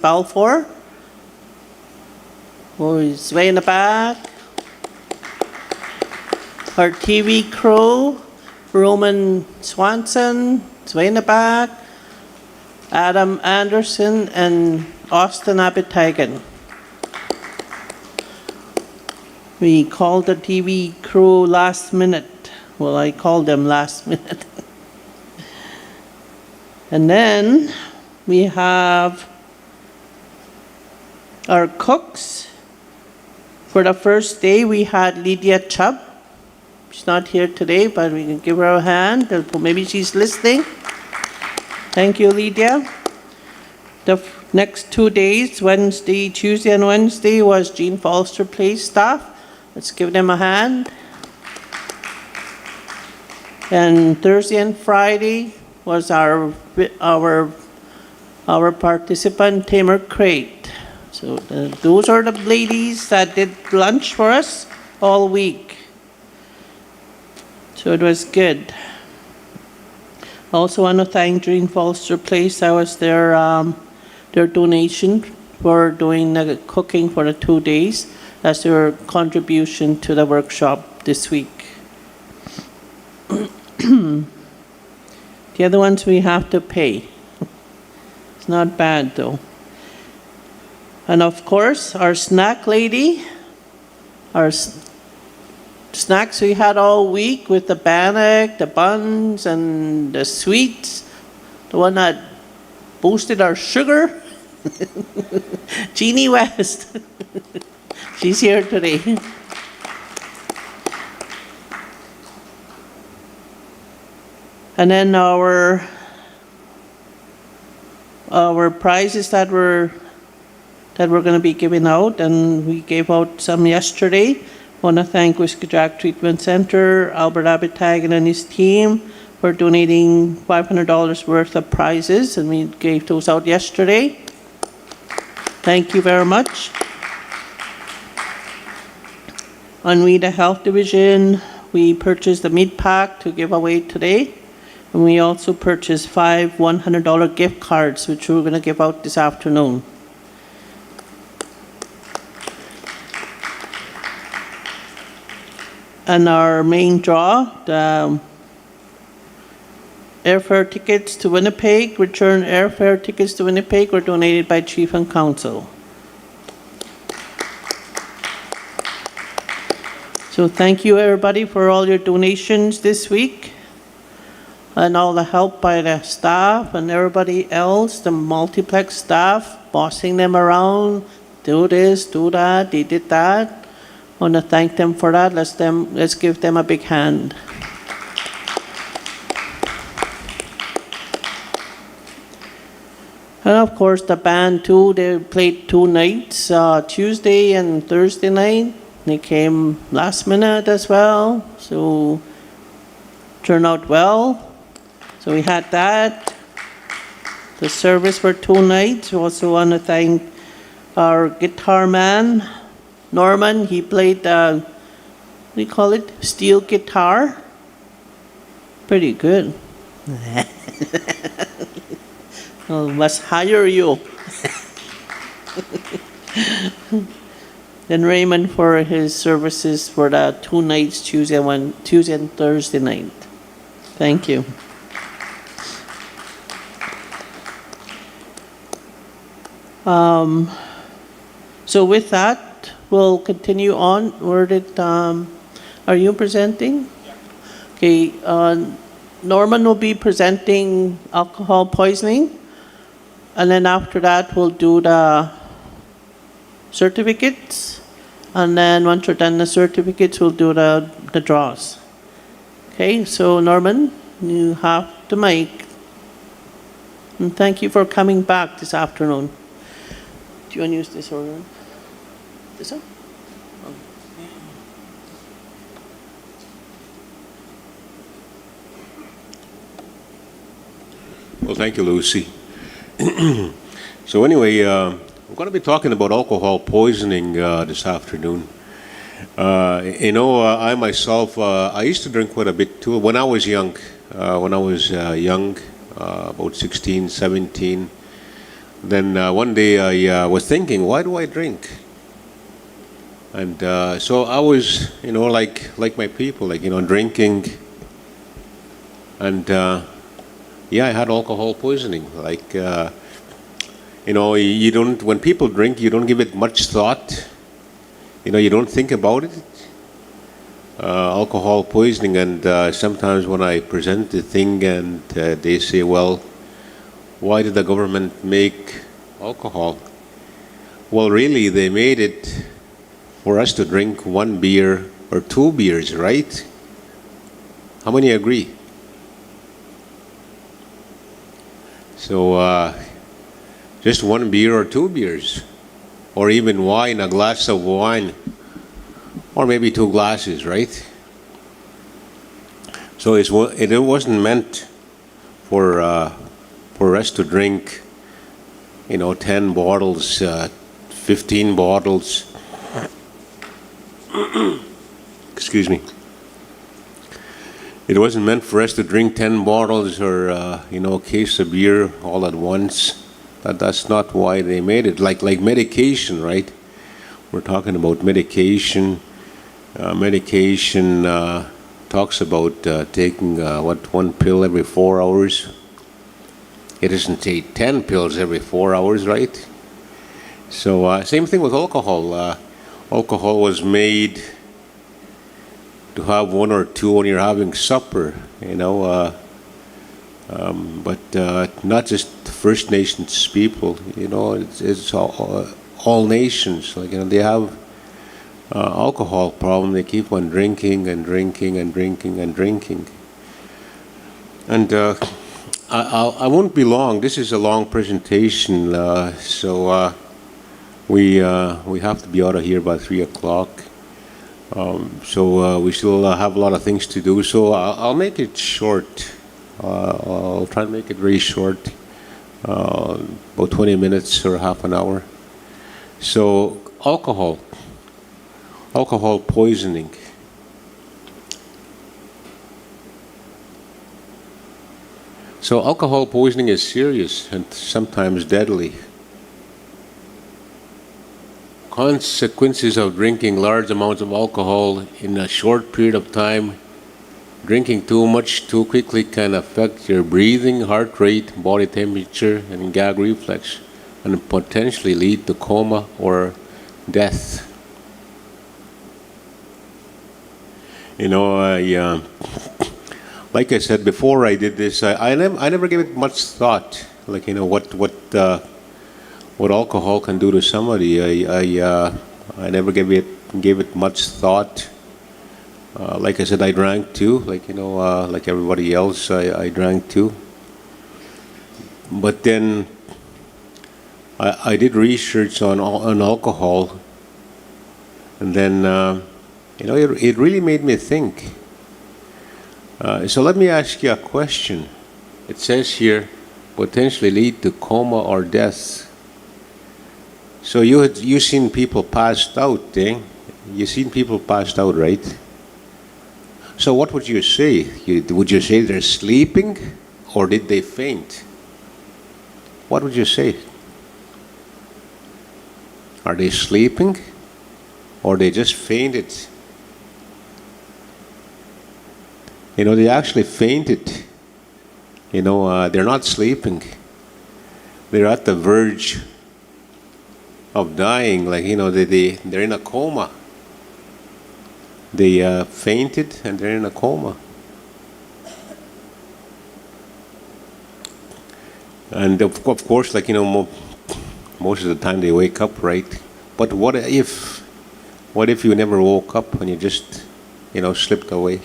Balfour, who is way in the back. Our TV crew, Roman Swanson, is way in the back. Adam Anderson and Austin Abitagan. We called the TV crew last minute. Well, I called them last minute. And then we have our cooks. For the first day, we had Lydia Chubb. She's not here today, but we can give her a hand. Maybe she's listening. Thank you, Lydia. The next 2 days, Tuesday and Wednesday, was Jean Foster Place staff. Let's give them a hand. And Thursday and Friday was our participant, Tamer Crate. So those are the ladies that did lunch for us all week. So it was good. I also want to thank Jean Foster Place. That was their donation for doing the cooking for the 2 days. That's their contribution to the workshop this week. The other ones we have to pay. It's not bad though. And of course, our snack lady, our snacks we had all week with the bannock, the buns, and the sweets, the one that boosted our sugar, Jeannie West. She's here today. And then our prizes that we're going to be giving out, and we gave out some yesterday. I want to thank Whiskey Jack Treatment Center, Albert Abitagan and his team for donating $500 worth of prizes, and we gave those out yesterday. Thank you very much. On We the Health Division, we purchased the meat pack to give away today. And we also purchased 5 $100 gift cards, which we're going to give out this afternoon. And our main draw, the airfare tickets to Winnipeg, return airfare tickets to Winnipeg, were donated by Chief and Council. So thank you everybody for all your donations this week, and all the help by the staff and everybody else, the multiplex staff, bossing them around, do this, do that, they did that. I want to thank them for that. Let's give them a big hand. And of course the band too, they played 2 nights, Tuesday and Thursday night. They came last minute as well, so turned out well. So we had that. The service for 2 nights. We also want to thank our guitar man, Norman. He played, what do you call it? Steel guitar. Pretty good. Well, must hire you. Then Raymond for his services for the 2 nights, Tuesday and Thursday night. Thank you. So with that, we'll continue on. Are you presenting? Okay. Norman will be presenting alcohol poisoning, and then after that we'll do the certificates, and then once we're done the certificates, we'll do the draws. Okay, so Norman, you have the mic. And thank you for coming back this afternoon. Do you want to use this organ? This one? Oh. Well, thank you, Lucy. So anyway, I'm going to be talking about alcohol poisoning this afternoon. I myself, I used to drink quite a bit too when I was young. About 16, 17, Then one day I was thinking, why do I drink? And so I was, like my people, drinking. And yeah, I had alcohol poisoning. You don't, when people drink, you don't give it much thought. You don't think about it. Alcohol poisoning, and sometimes when I present the thing and they say, well, why did the government make alcohol? Well, really, they made it for us to drink 1 beer or 2 beers, right? How many agree? So just 1 beer or 2 beers, or even wine, a glass of wine, or maybe 2 glasses, right? So it wasn't meant for us to drink, 10 bottles, 15 bottles. Excuse me. It wasn't meant for us to drink 10 bottles or, a case of beer all at once. That's not why they made it. Like medication, right? We're talking about medication. Medication talks about taking, 1 pill every 4 hours. It doesn't take 10 pills every 4 hours, right? So same thing with alcohol. Alcohol was made to have 1 or 2 when you're having supper, but not just First Nations people, it's all nations. They have alcohol problem. They keep on drinking and drinking and drinking and drinking. And I won't be long. This is a long presentation, so we have to be out of here by 3 o'clock. So we still have a lot of things to do. So I'll make it short. I'll try to make it very short, about 20 minutes or half an hour. So alcohol poisoning. So alcohol poisoning is serious and sometimes deadly. Consequences of drinking large amounts of alcohol in a short period of time. Drinking too much too quickly can affect your breathing, heart rate, body temperature, and gag reflex, and potentially lead to coma or death. Like I said before I did this, I never gave it much thought. What alcohol can do to somebody. I never gave it much thought. Like I said, I drank too. Like everybody else, I drank too. But then I did research on alcohol, and then it really made me think. So let me ask you a question. It says here, potentially lead to coma or death. So you seen people passed out, eh? You seen people passed out, right? So what would you say? Would you say they're sleeping, or did they faint? What would you say? Are they sleeping, or they just fainted? They actually fainted. They're not sleeping. They're at the verge of dying. They're in a coma. They fainted and they're in a coma. And of course, most of the time they wake up, right? But what if you never woke up and you just, slipped away?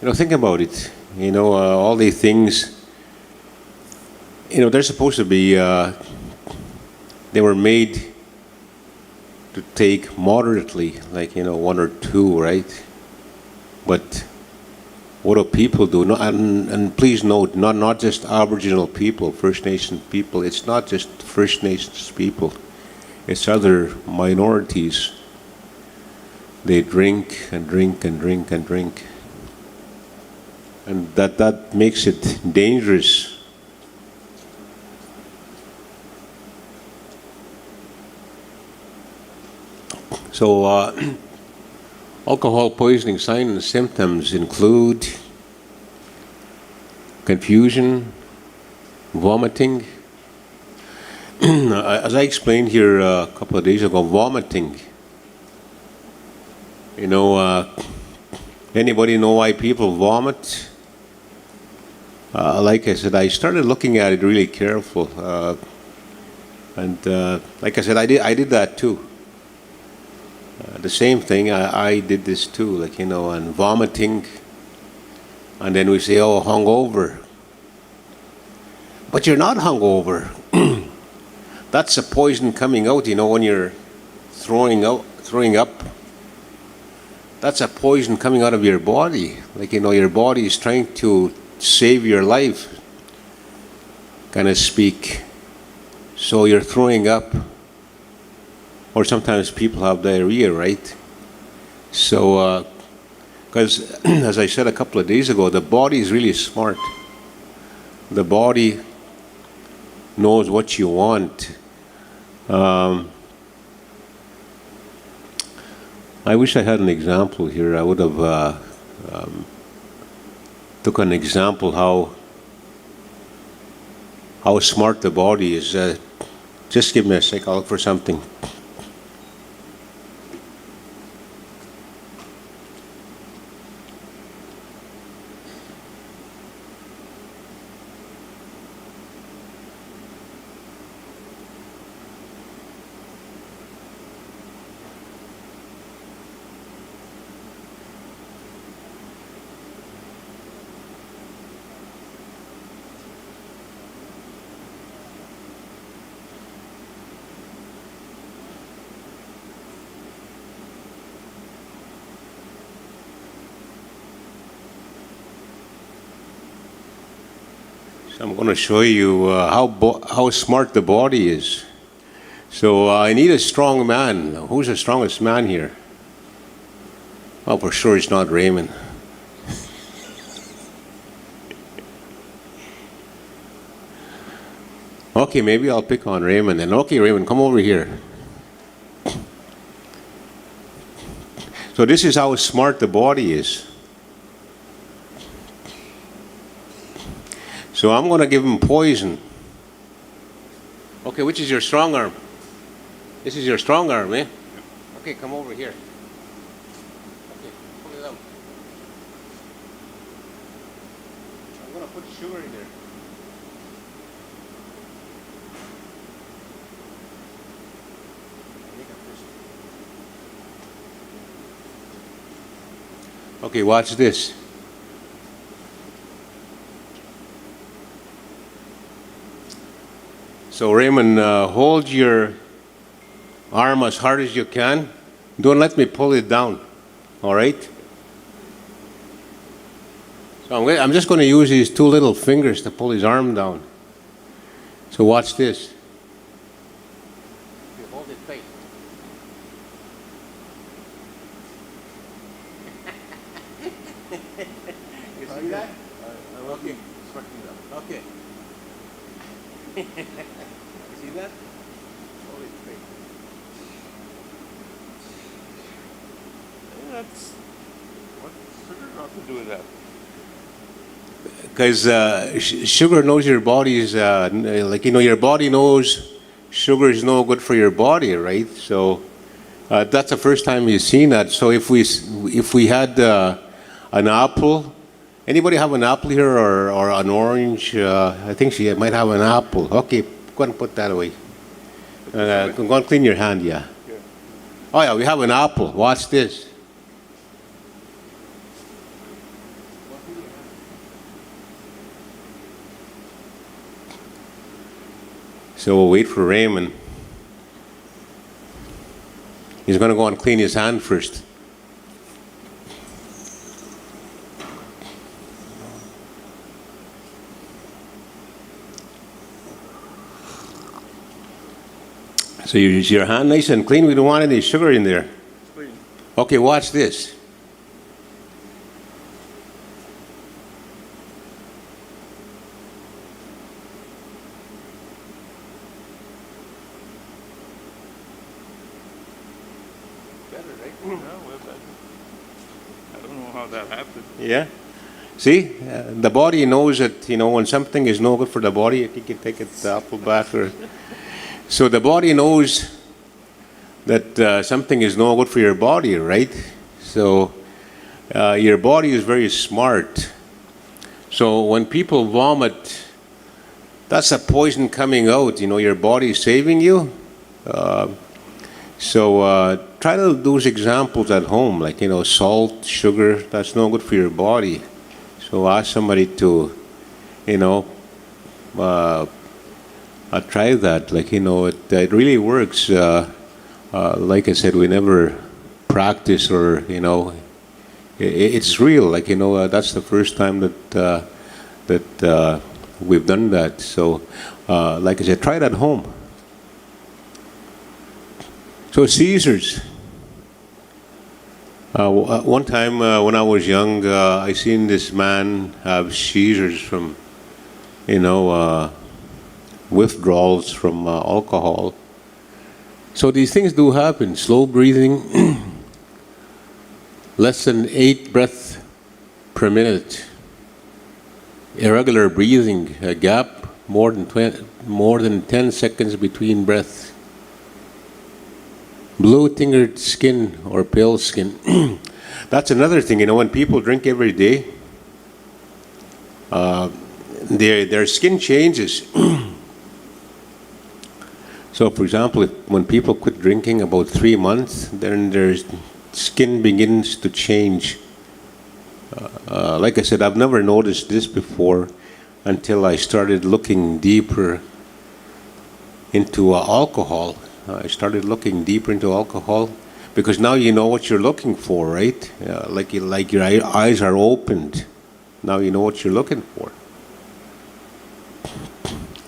Think about it. All these things, they're supposed to be, they were made to take moderately, 1 or 2, right? But what do people do? No, and please note, not just Aboriginal people, First Nations people. It's not just First Nations people. It's other minorities. They drink and drink and drink and drink. And that makes it dangerous. So, alcohol poisoning signs and symptoms include confusion, vomiting. As I explained here a couple of days ago, vomiting. You know, anybody know why people vomit? Like I said, I started looking at it really careful, and like I said, I did that too. The same thing, I did this too, like, you know, and vomiting, and then we say, oh, hungover. But you're not hungover. That's a poison coming out, you know, when you're throwing up. That's a poison coming out of your body. Like, you know, your body is trying to save your life, kind of speak. So you're throwing up. Or sometimes people have diarrhea, right? So, because as I said a couple of days ago, the body is really smart. The body knows what you want. I wish I had an example here. I would have took an example how smart the body is. Just give me a sec. I'll look for something. So I'm going to show you how smart the body is. So I need a strong man. Who's the strongest man here? Well, for sure it's not Raymond. Okay, maybe I'll pick on Raymond then. Okay, Raymond, come over here. So this is how smart the body is. So I'm going to give him poison. Okay, which is your strong arm? This is your strong arm, eh? Okay, come over here. Okay, pull it out. I'm going to put sugar in there. Okay, watch this. So Raymond, hold your arm as hard as you can. Don't let me pull it down, all right? So I'm just going to use these two little fingers to pull his arm down. So watch this. You hold it tight. You see that? Okay. Okay. You see that? Hold it straight. That's what sugar got to do with that? Because sugar knows your body's, like, you know, your body knows sugar is no good for your body, right? So that's the first time you've seen that. So if we had an apple, anybody have an apple here or an orange? I think she might have an apple. Okay, go ahead and put that away. Go and clean your hand, yeah. Oh yeah, we have an apple. Watch this. So we'll wait for Raymond. He's going to go and clean his hand first. So you use your hand nice and clean. We don't want any sugar in there. Clean. Okay, watch this. better, right? Yeah, well, I don't know how that happened. Yeah. See, the body knows that, when something is no good for the body, you can take it the apple back. So the body knows that something is no good for your body, right? So your body is very smart. So when people vomit, that's a poison coming out. Your body is saving you. So try to do those examples at home, like, salt, sugar, that's no good for your body. So ask somebody to, try that. Like, it really works. Like I said, we never practice or, it's real. Like, that's the first time that we've done that. So, like I said, try it at home. So Caesars. One time when I was young, I seen this man have seizures from, withdrawals from alcohol. So these things do happen. Slow breathing, less than 8 breaths per minute. Irregular breathing, a gap more than 10 seconds between breaths. Blue-tingered skin or pale skin. That's another thing, when people drink every day, their skin changes. So, for example, when people quit drinking about 3 months, then their skin begins to change. Like I said, I've never noticed this before until I started looking deeper into alcohol. I started looking deeper into alcohol because now you know what you're looking for, right? Like your eyes are opened. Now you know what you're looking for.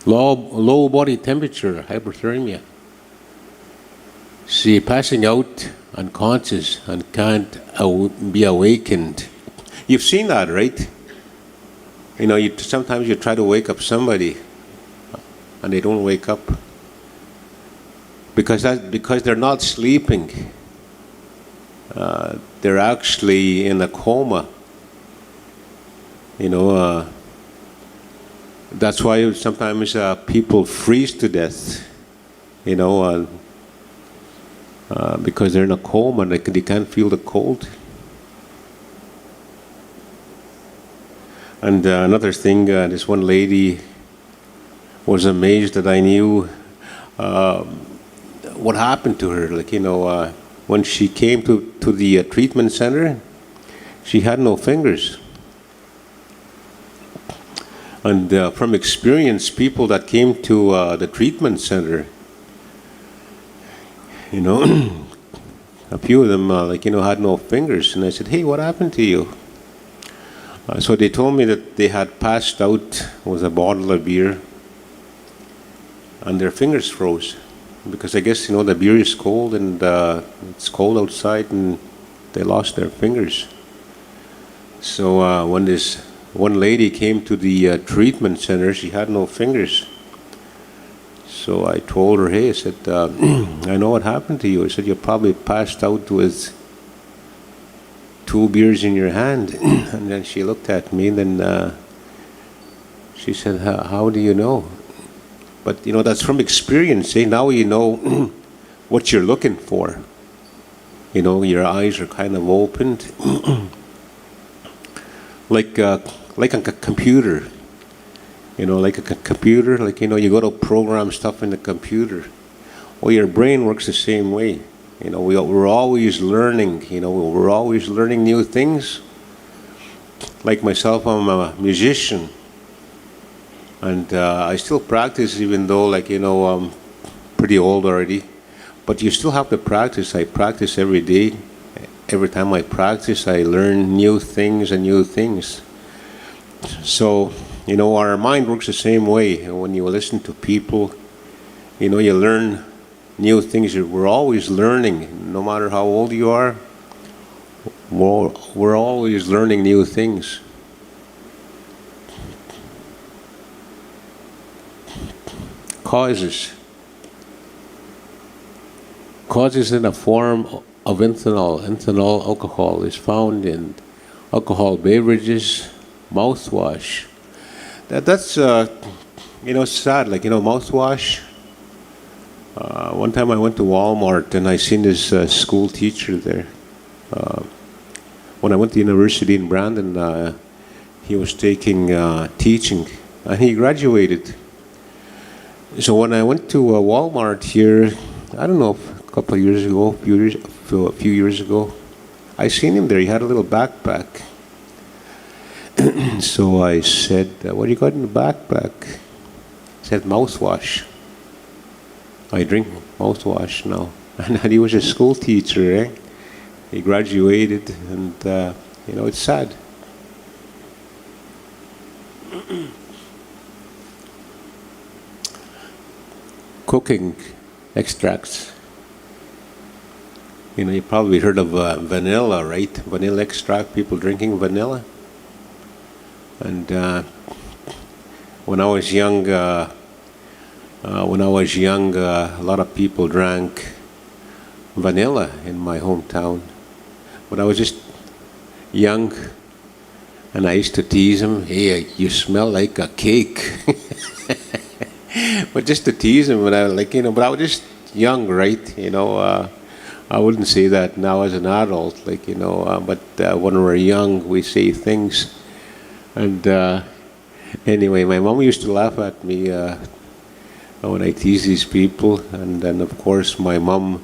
Low body temperature, hyperthermia. See, passing out unconscious and can't be awakened. You've seen that, right? Sometimes you try to wake up somebody and they don't wake up. Because they're not sleeping. They're actually in a coma. That's why sometimes people freeze to death. Because they're in a coma and they can't feel the cold. And another thing, this one lady was amazed that I knew what happened to her. Like, when she came to the treatment center, she had no fingers. And from experience, people that came to the treatment center, a few of them, had no fingers. And I said, hey, what happened to you? So they told me that they had passed out with a bottle of beer and their fingers froze. Because I guess, the beer is cold and it's cold outside and they lost their fingers. So when this one lady came to the treatment center, she had no fingers. So I told her, hey, I said, I know what happened to you. I said, you probably passed out with 2 beers in your hand. And then she looked at me and then she said, how do you know? But, that's from experience. Now you know what you're looking for. Your eyes are kind of opened. like a computer. Like a computer. Like, you go to program stuff in the computer. Well, your brain works the same way. We're always learning. We're always learning new things. Like myself, I'm a musician. And I still practice even though, I'm pretty old already. But you still have to practice. I practice every day. Every time I practice, I learn new things and new things. So, our mind works the same way. When you listen to people, you learn new things. We're always learning. No matter how old you are, we're always learning new things. Causes in the form of ethanol alcohol is found in alcohol beverages, mouthwash. That's sad. Like, mouthwash. One time I went to Walmart and I seen this school teacher there. When I went to university in Brandon, he was taking teaching, and he graduated. So when I went to Walmart here, I don't know, a couple of years ago, a few years ago, I seen him there. He had a little backpack. So I said, "What do you got in the backpack?" He said, "Mouthwash. I drink mouthwash now." And he was a school teacher, eh? He graduated, and it's sad. Cooking extracts. You probably heard of vanilla, right? Vanilla extract, people drinking vanilla. And when I was young, a lot of people drank vanilla in my hometown. When I was just young, and I used to tease them, "Hey, you smell like a cake." But just to tease them, but I was just young, right? I wouldn't say that now as an adult, but when we're young, we say things. And anyway, my mom used to laugh at me when I tease these people. And then, of course, my mom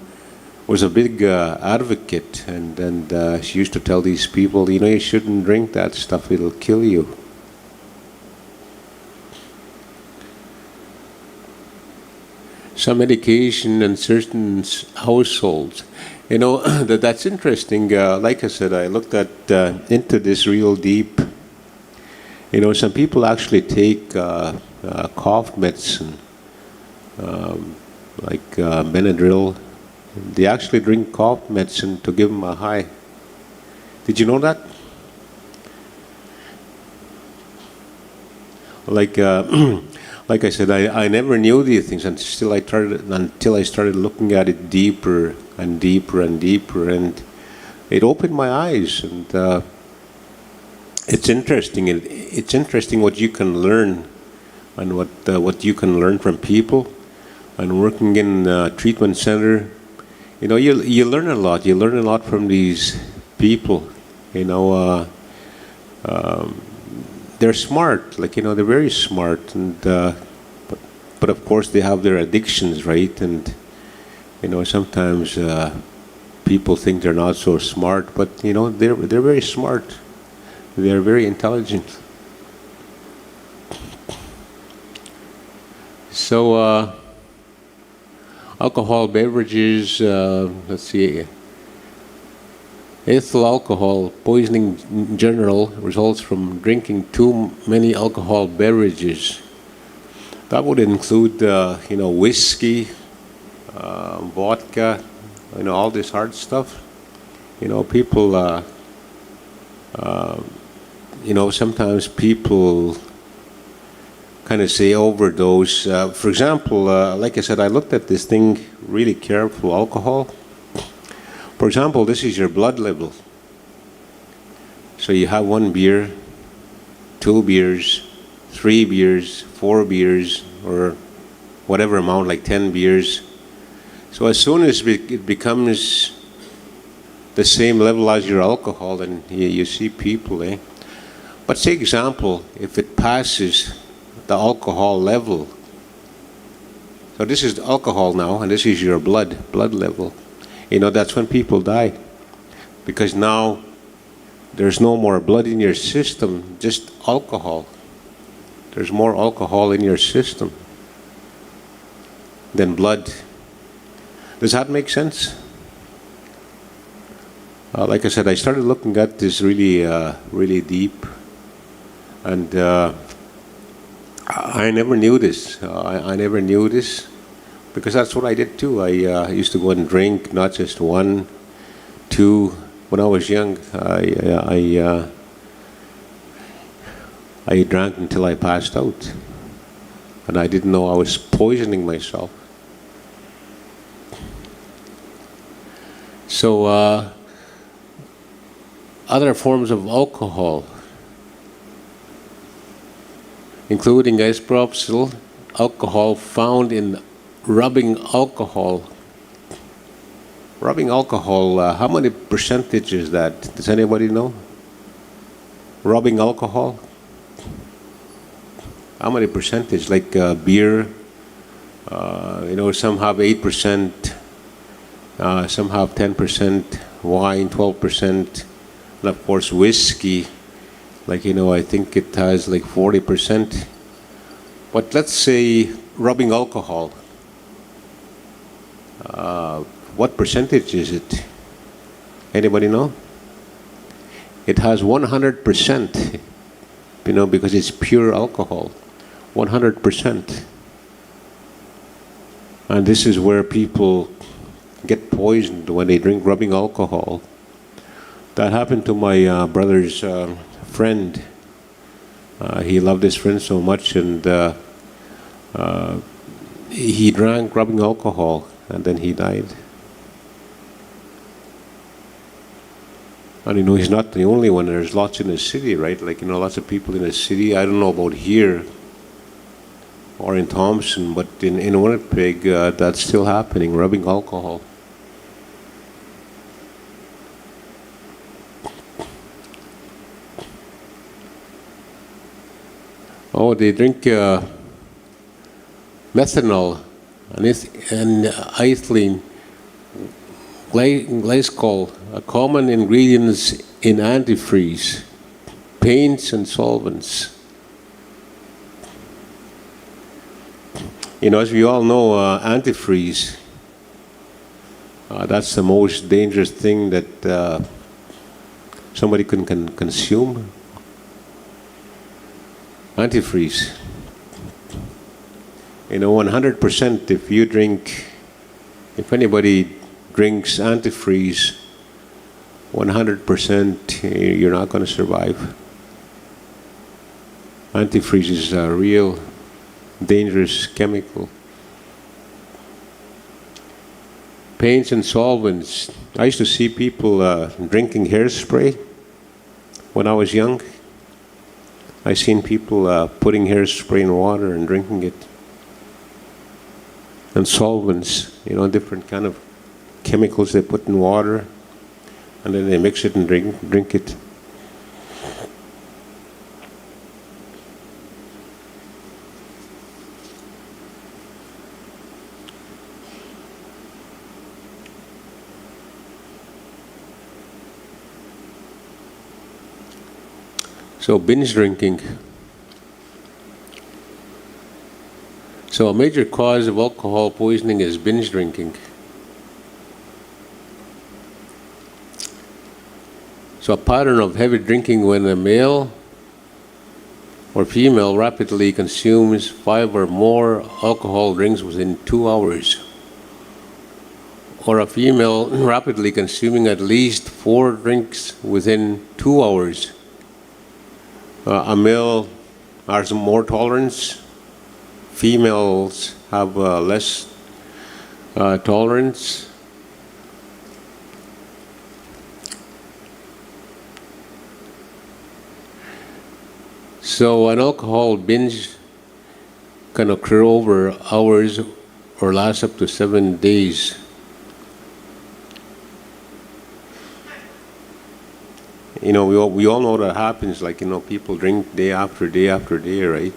was a big advocate, and she used to tell these people, you shouldn't drink that stuff, it'll kill you. Some medication in certain households. That's interesting. Like I said, I looked into this real deep. Some people actually take cough medicine, like Benadryl. They actually drink cough medicine to give them a high. Did you know that? Like I said, I never knew these things until I started looking at it deeper and deeper and deeper, and it opened my eyes. And it's interesting. It's interesting what you can learn, and what you can learn from people. And working in a treatment center, you learn a lot. You learn a lot from these people. They're smart, they're very smart, and but of course they have their addictions, right? And sometimes people think they're not so smart, but they're very smart. They're very intelligent. So alcohol beverages, let's see. Ethyl alcohol poisoning in general results from drinking too many alcohol beverages. That would include, whiskey, vodka, all this hard stuff. People, sometimes people kind of say overdose. For example, like I said, I looked at this thing really careful, alcohol. For example, this is your blood level. So you have 1 beer, 2 beers, 3 beers, 4 beers, or whatever amount, like 10 beers. So as soon as it becomes the same level as your alcohol, then you see people, eh? But say example, if it passes the alcohol level. So this is alcohol now, and this is your blood level. That's when people die, because now there's no more blood in your system, just alcohol. There's more alcohol in your system than blood. Does that make sense? Like I said, I started looking at this really deep, and I never knew this. I never knew this. Because that's what I did too. I used to go and drink, not just 1, 2. When I was young, I drank until I passed out, and I didn't know I was poisoning myself. So other forms of alcohol, including isopropyl alcohol found in rubbing alcohol. Rubbing alcohol, how many percentage is that? Does anybody know? Rubbing alcohol? How many percentage? Like beer, some have 8%, some have 10%, wine 12%, and of course whiskey, I think it has like 40%. But let's say rubbing alcohol, what percentage is it? Anybody know? It has 100%, because it's pure alcohol, 100%. And this is where people get poisoned when they drink rubbing alcohol. That happened to my brother's friend. He loved his friend so much, and he drank rubbing alcohol, and then he died. And he's not the only one. There's lots in the city, right? Lots of people in the city. I don't know about here or in Thompson, but in Winnipeg, that's still happening, rubbing alcohol. Oh, they drink methanol and ethylene glycol, common ingredients in antifreeze, paints and solvents. As we all know, antifreeze, that's the most dangerous thing that somebody can consume. Antifreeze. 100% if anybody drinks antifreeze, 100% you're not going to survive. Antifreeze is a real dangerous chemical. Paints and solvents. I used to see people drinking hairspray when I was young. I seen people putting hairspray in water and drinking it. And solvents, different kind of chemicals they put in water, and then they mix it and drink it. So binge drinking. So a major cause of alcohol poisoning is binge drinking. So a pattern of heavy drinking when a male or female rapidly consumes 5 or more alcohol drinks within 2 hours. Or a female rapidly consuming at least 4 drinks within 2 hours. A male has more tolerance. Females have less tolerance. So an alcohol binge can occur over hours or last up to 7 days. We all know that happens, people drink day after day after day, right?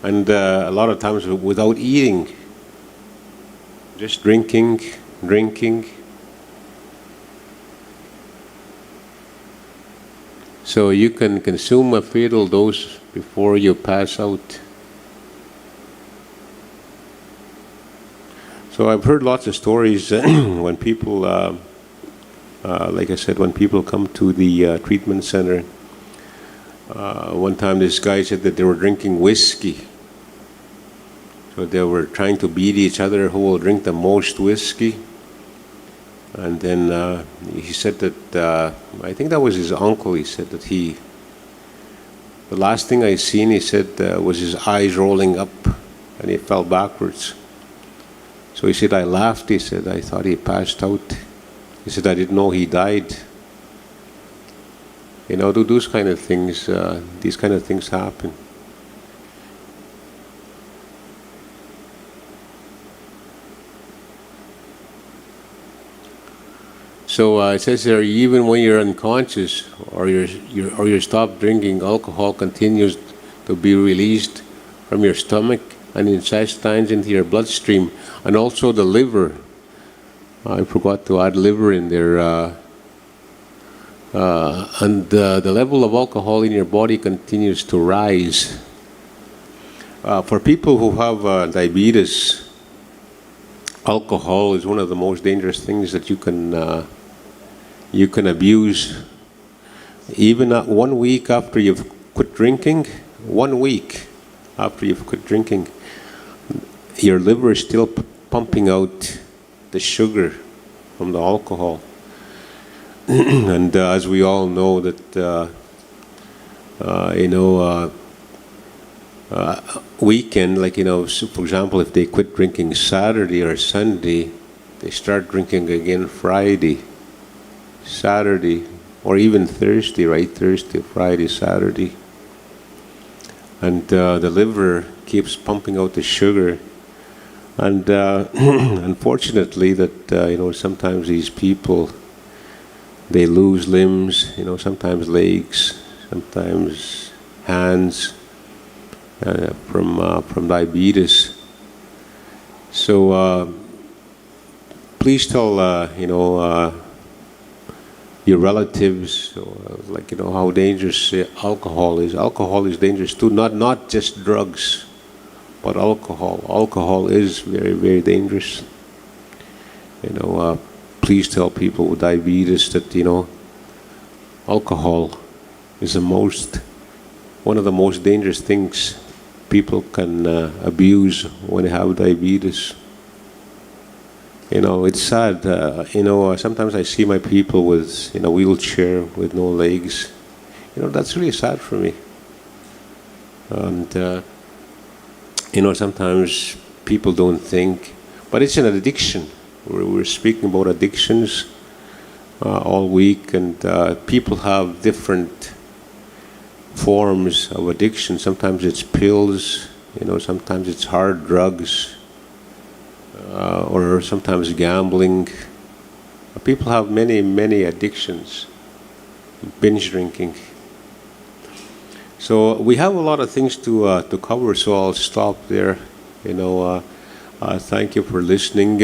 And a lot of times without eating, just drinking. So you can consume a fatal dose before you pass out. So I've heard lots of stories when people, like I said, when people come to the treatment center. One time this guy said that they were drinking whiskey. So they were trying to beat each other who will drink the most whiskey. And then he said that, I think that was his uncle, he said that the last thing I seen, he said, was his eyes rolling up and he fell backwards. So he said, I laughed, he said, I thought he passed out. He said, I didn't know he died. You know, do those kind of things, these kind of things happen. So it says there, even when you're unconscious or you stop drinking, alcohol continues to be released from your stomach and intestines into your bloodstream, and also the liver. I forgot to add liver in there. And the level of alcohol in your body continues to rise. For people who have diabetes, alcohol is one of the most dangerous things that you can abuse. Even 1 week after you've quit drinking, 1 week after you've quit drinking, your liver is still pumping out the sugar from the alcohol. And as we all know that, weekend, like, so for example, if they quit drinking Saturday or Sunday, they start drinking again Friday, Saturday, or even Thursday, right? Thursday, Friday, Saturday. And the liver keeps pumping out the sugar. And unfortunately that, sometimes these people, they lose limbs, sometimes legs, sometimes hands, from diabetes. So please tell, your relatives, how dangerous alcohol is. Alcohol is dangerous too, not just drugs, but alcohol. Alcohol is very, very dangerous. Please tell people with diabetes that, alcohol is one of the most dangerous things people can abuse when they have diabetes. It's sad. Sometimes I see my people with, in a wheelchair with no legs. That's really sad for me. And, sometimes people don't think, but it's an addiction. We're speaking about addictions all week, and people have different forms of addiction. Sometimes it's pills, sometimes it's hard drugs, or sometimes gambling. People have many, many addictions, binge drinking. So we have a lot of things to cover, so I'll stop there. Thank you for listening.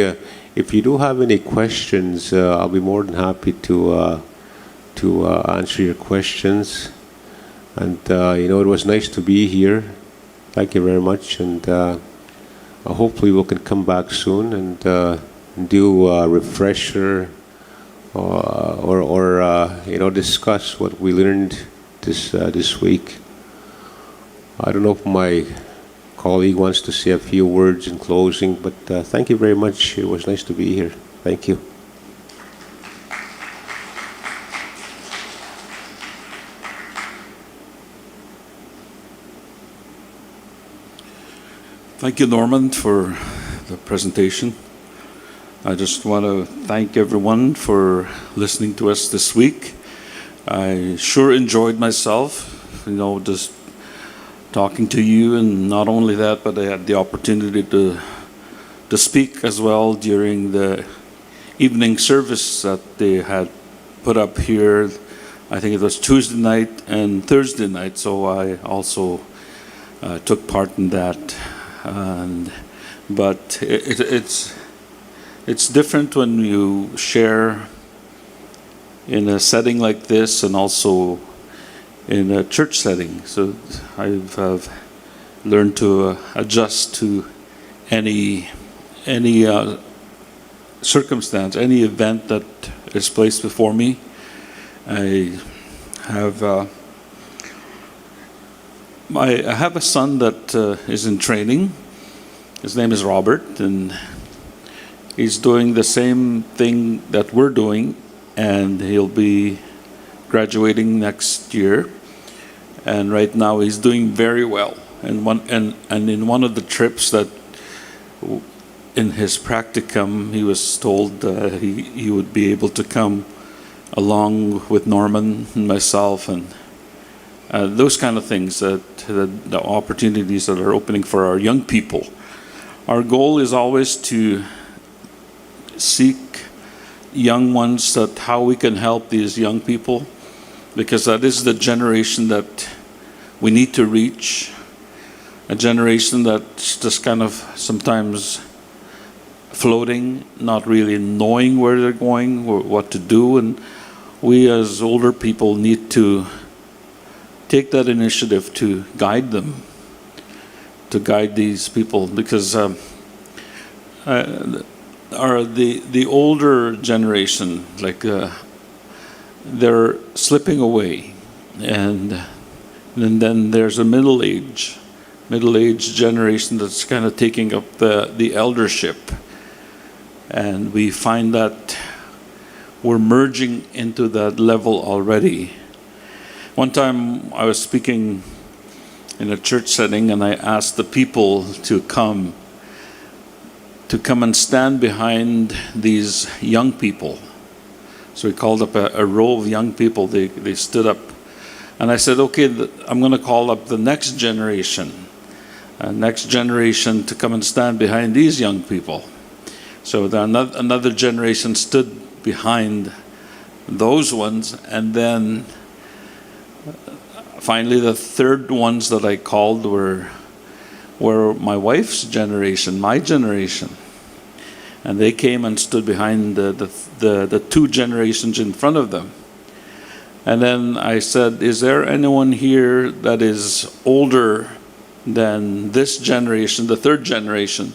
If you do have any questions, I'll be more than happy to answer your questions. And it was nice to be here. Thank you very much, and hopefully we can come back soon and do a refresher or discuss what we learned this week. I don't know if my colleague wants to say a few words in closing, but thank you very much. It was nice to be here. Thank you. Thank you, Norman, for the presentation. I just want to thank everyone for listening to us this week. I sure enjoyed myself, just talking to you, and not only that, but I had the opportunity to speak as well during the evening service that they had put up here. I think it was Tuesday night and Thursday night, so I also took part in that. But it's different when you share in a setting like this and also in a church setting. So I've learned to adjust to any circumstance, any event that is placed before me. I have a son that is in training. His name is Robert, and he's doing the same thing that we're doing, and he'll be graduating next year. And right now he's doing very well. And in one of the trips that in his practicum, he was told he would be able to come along with Norman and myself, and those kind of things, the opportunities that are opening for our young people. Our goal is always to seek young ones, that how we can help these young people, because that is the generation that we need to reach, a generation that's just kind of sometimes floating, not really knowing where they're going or what to do. And we as older people need to take that initiative to guide them, to guide these people, because the older generation, like they're slipping away, and then there's a middle-aged generation that's kind of taking up the eldership, and we find that we're merging into that level already. One time I was speaking in a church setting, and I asked the people to come and stand behind these young people. So we called up a row of young people. They stood up, and I said, okay, I'm going to call up the next generation to come and stand behind these young people. So another generation stood behind those ones, and then finally the third ones that I called were my wife's generation, my generation. And they came and stood behind the two generations in front of them. And then I said, is there anyone here that is older than this generation, the third generation?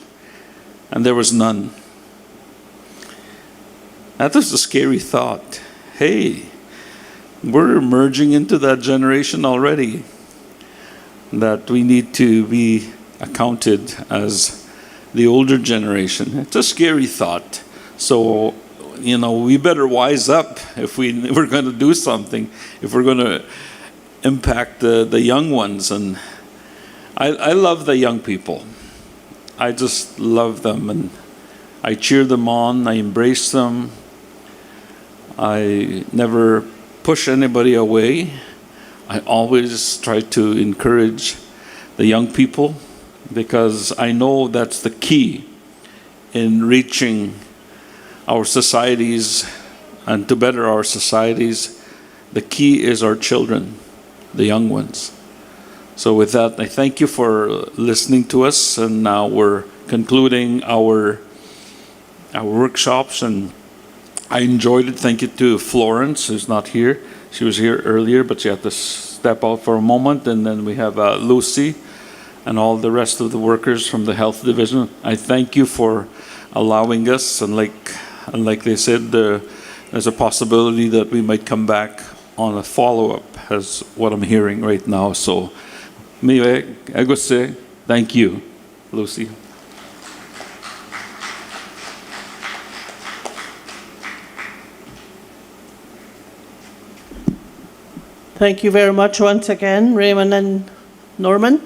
And there was none. That was a scary thought. Hey, we're merging into that generation already, that we need to be accounted as the older generation. It's a scary thought. So, we better wise up if we're going to do something, if we're going to impact the young ones. And I love the young people. I just love them, and I cheer them on. I embrace them. I never push anybody away. I always try to encourage the young people, because I know that's the key in reaching our societies and to better our societies. The key is our children, the young ones. So with that, I thank you for listening to us, and now we're concluding our workshops, and I enjoyed it. Thank you to Florence, who's not here. She was here earlier, but she had to step out for a moment. And then we have Lucy and all the rest of the workers from the health division. I thank you for allowing us, and like they said, there's a possibility that we might come back on a follow-up, as what I'm hearing right now. So, I go say thank you, Lucy. Thank you very much once again, Raymond and Norman.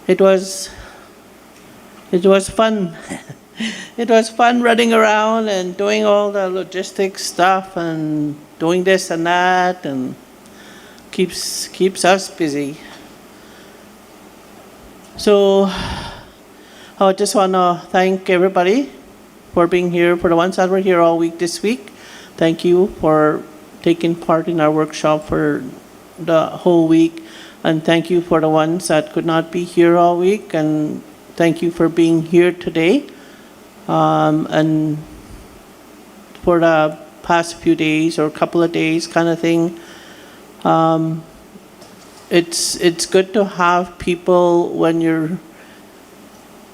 It was fun. It was fun running around and doing all the logistics stuff and doing this and that, and keeps us busy. So I just want to thank everybody for being here. For the ones that were here all week this week, thank you for taking part in our workshop for the whole week. And thank you for the ones that could not be here all week. And thank you for being here today. And for the past few days or couple of days kind of thing. It's good to have people when you're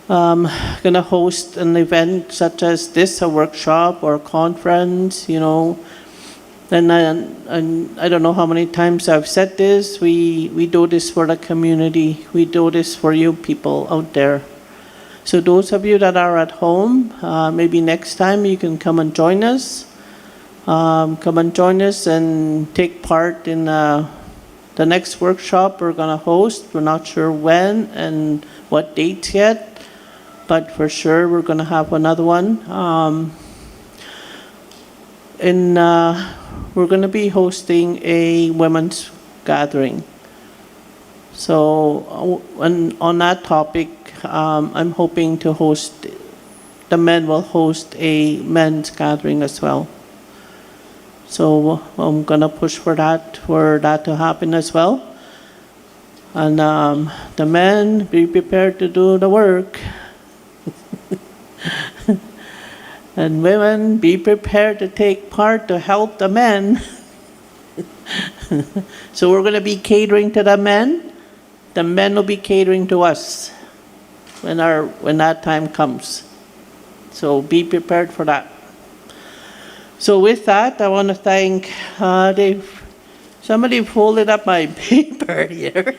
going to host an event such as this, a workshop or a conference, And I don't know how many times I've said this, we do this for the community. We do this for you people out there. So those of you that are at home, maybe next time you can come and join us. Come and join us and take part in the next workshop we're going to host. We're not sure when and what dates yet, but for sure we're going to have another one. We're going to be hosting a women's gathering. So on that topic, I'm hoping to host, the men will host a men's gathering as well. So I'm going to push for that to happen as well. And the men, be prepared to do the work. And women, be prepared to take part to help the men. So we're going to be catering to the men. The men will be catering to us when that time comes. So be prepared for that. So with that, I want to thank somebody folded up my paper here.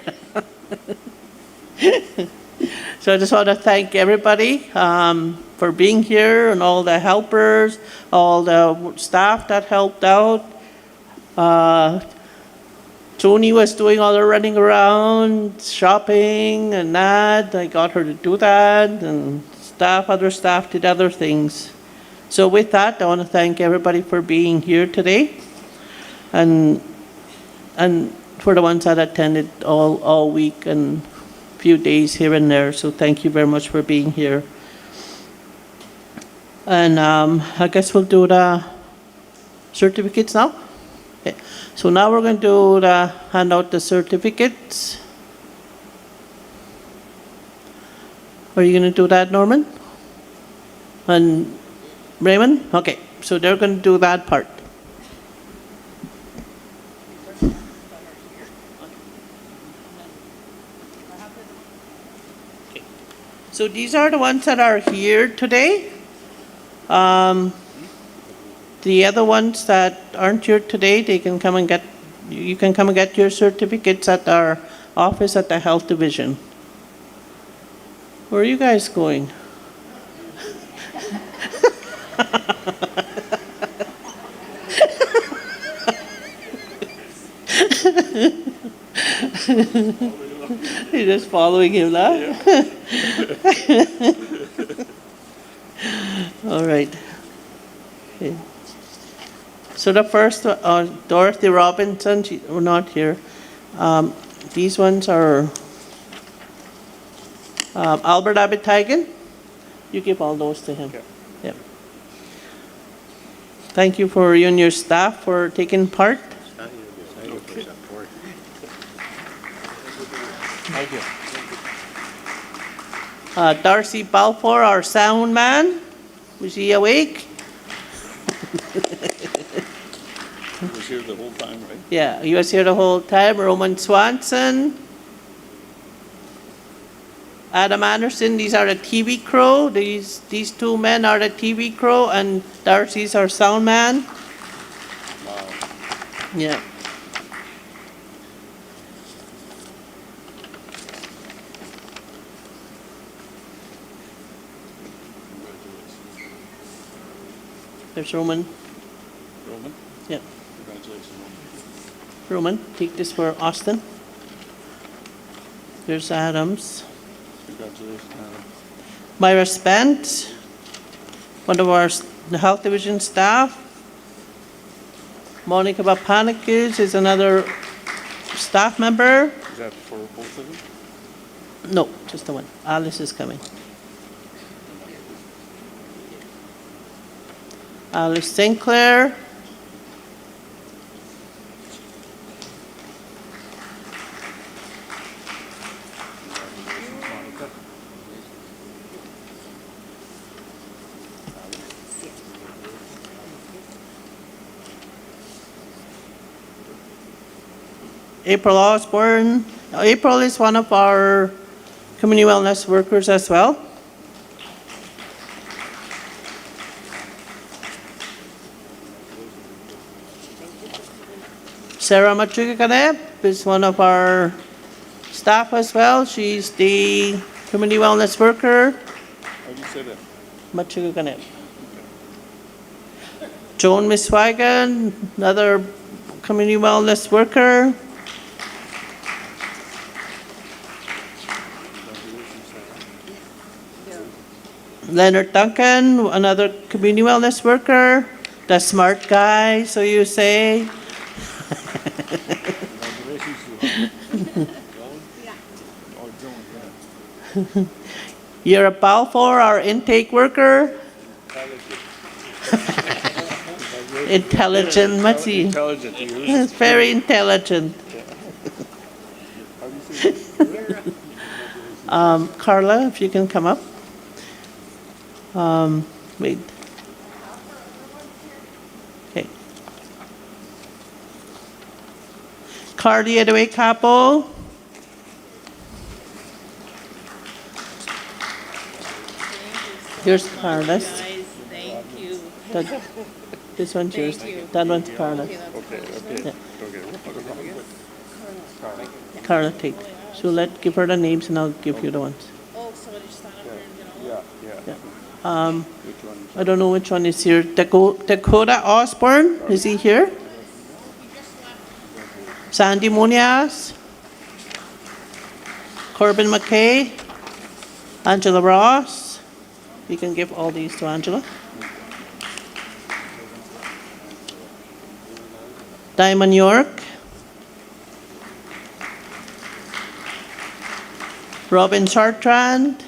So I just want to thank everybody for being here, and all the helpers, all the staff that helped out. Tony was doing all the running around, shopping and that. I got her to do that, and other staff did other things. So with that, I want to thank everybody for being here today, and for the ones that attended all week and few days here and there. So thank you very much for being here. And I guess we'll do the certificates now. Okay. So now we're going to hand out the certificates. Are you going to do that, Norman? And Raymond? Okay, so they're going to do that part. Okay. So these are the ones that are here today. The other ones that aren't here today, you can come and get your certificates at our office at the Health Division. Where are you guys going? You're just following him now? All right. Okay. So the first, Dorothy Robinson, we're not here. These ones are Albert Abitigan. You give all those to him. Yep. Thank you for you and your staff for taking part. Thank you. Darcy Balfour, our sound man. Was he awake? He was here the whole time, right? Yeah, he was here the whole time. Roman Swanson. Adam Anderson, these are the TV crew. These two men are the TV crew, and Darcy's our sound man. Wow. Yeah. There's Roman. Roman? Yeah. Congratulations, Roman. Roman, take this for Austin. There's Adams. Congratulations, Adam. Myra Spence, one of our the Health Division staff. Monica Papanikis is another staff member. Is that for both of them? No, just the one. Alice is coming. Alice Sinclair. April Osborne. April is one of our community wellness workers as well. Sarah Machukakanep is one of our staff as well. She's the community wellness worker. How do you say that? Machukakanep. Joan Miswagan, another community wellness worker. Leonard Duncan, another community wellness worker, the smart guy, so you say. You're a Balfour, our intake worker. Intelligent, Mati. Intelligent. It's very intelligent. Carla, if you can come up. Wait. Okay. Carly Edaway Capo. Here's Carla's. Guys, thank you. This one's yours. Thank you. That one's Carla's. Okay. Carla, take. So give her the names and I'll give you the ones. Oh, somebody just stand up here and get on. I don't know which one is here. Dakota Osborne, is he here? Sandy Munoz. Corbin McKay. Angela Ross. You can give all these to Angela. Diamond York. Robin Chartrand.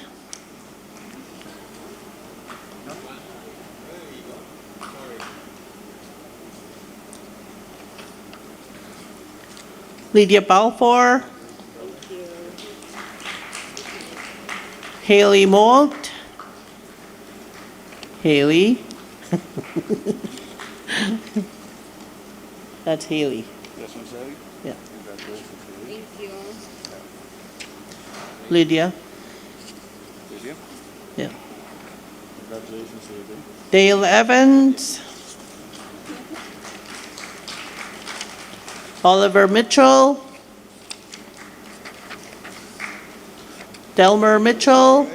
Lydia Balfour. Haley Moult. Haley. That's Haley. Yeah. Thank you. Lydia. Yeah. Congratulations, Lydia. Dale Evans. Oliver Mitchell. Delmer Mitchell.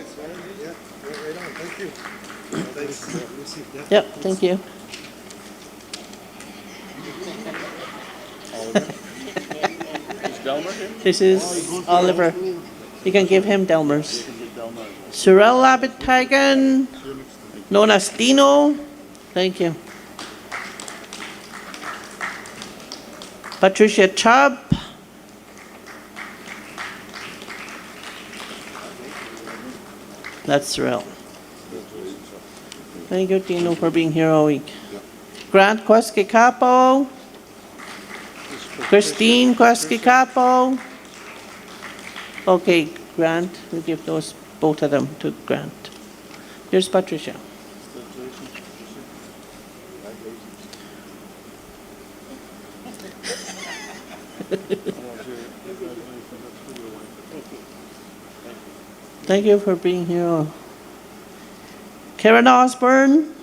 Yep, thank you. Is Delmer here? This is Oliver. You can give him Delmer's. Cyril Labitigan. Nona Stino. Thank you. Patricia Chubb. That's Cyril. Thank you, Tino, for being here all week. Grant Quesky Capo. Christine Quesky Capo. Okay, Grant, we'll give both of them to Grant. Here's Patricia. Thank you for being here. Karen Osborne.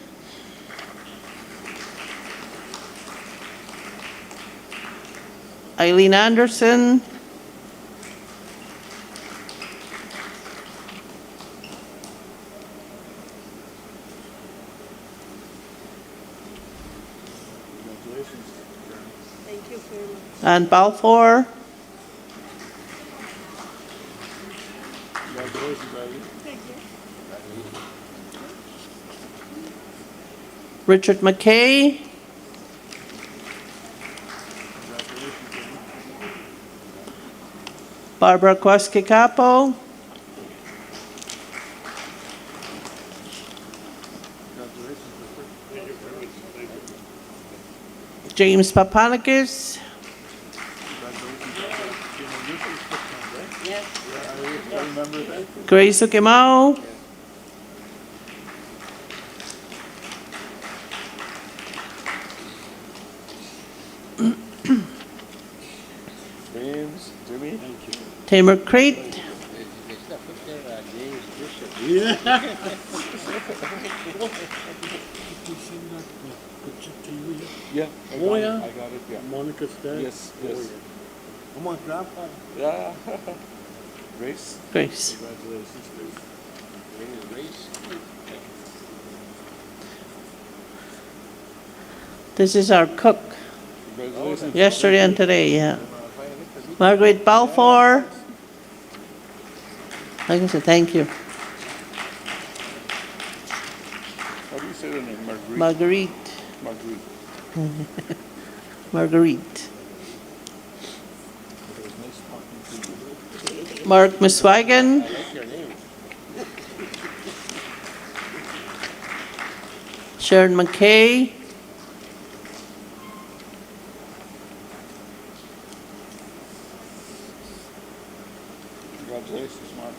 Eileen Anderson. Thank you very much. And Balfour. Richard McKay. Barbara Quesky Capo. James Papanikis. Grace Ukimau. Tamer Crate. Yeah. Oh, yeah? I got it, yeah. Monica's dad? Yes, yes. Come on, Grandpa. Yeah. Grace? Grace. Congratulations, Grace. This is our cook. Congratulations. Yesterday and today, yeah. Margaret Balfour. Like I said, thank you. How do you say the name? Marguerite. Marguerite. Marguerite. Mark Miswagen. Sharon McKay. Congratulations, Mark.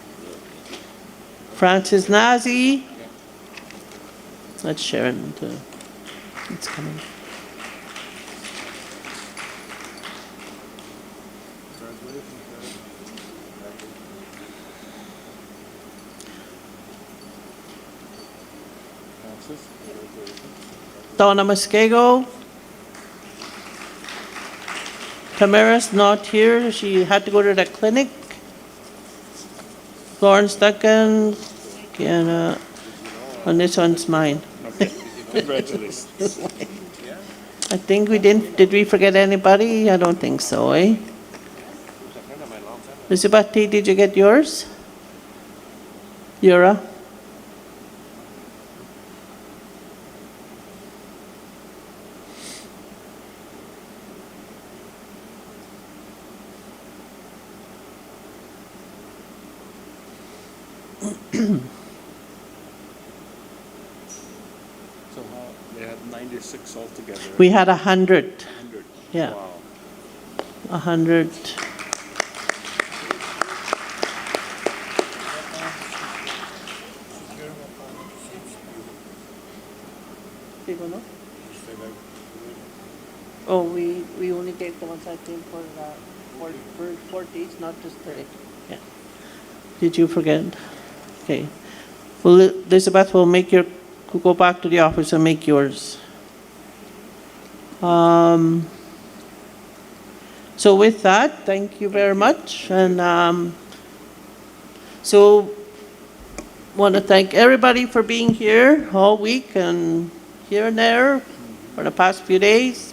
Francis Nazi. That's Sharon. It's coming. Francis. Donna Muskego. Tamara's not here. She had to go to the clinic. Florence Duncan. And this one's mine. Okay. Congratulations. I think we didn't. Did we forget anybody? I don't think so, eh? Elizabeth, did you get yours? Yura? So how, they had 96 altogether. We had 100. 100. Yeah. Wow. 100. Oh, we only gave the ones I came for 40, not just 30. Yeah. Did you forget? Okay. Well, Elizabeth will make your, go back to the office and make yours. So with that, thank you very much. And so want to thank everybody for being here all week and here and there for the past few days.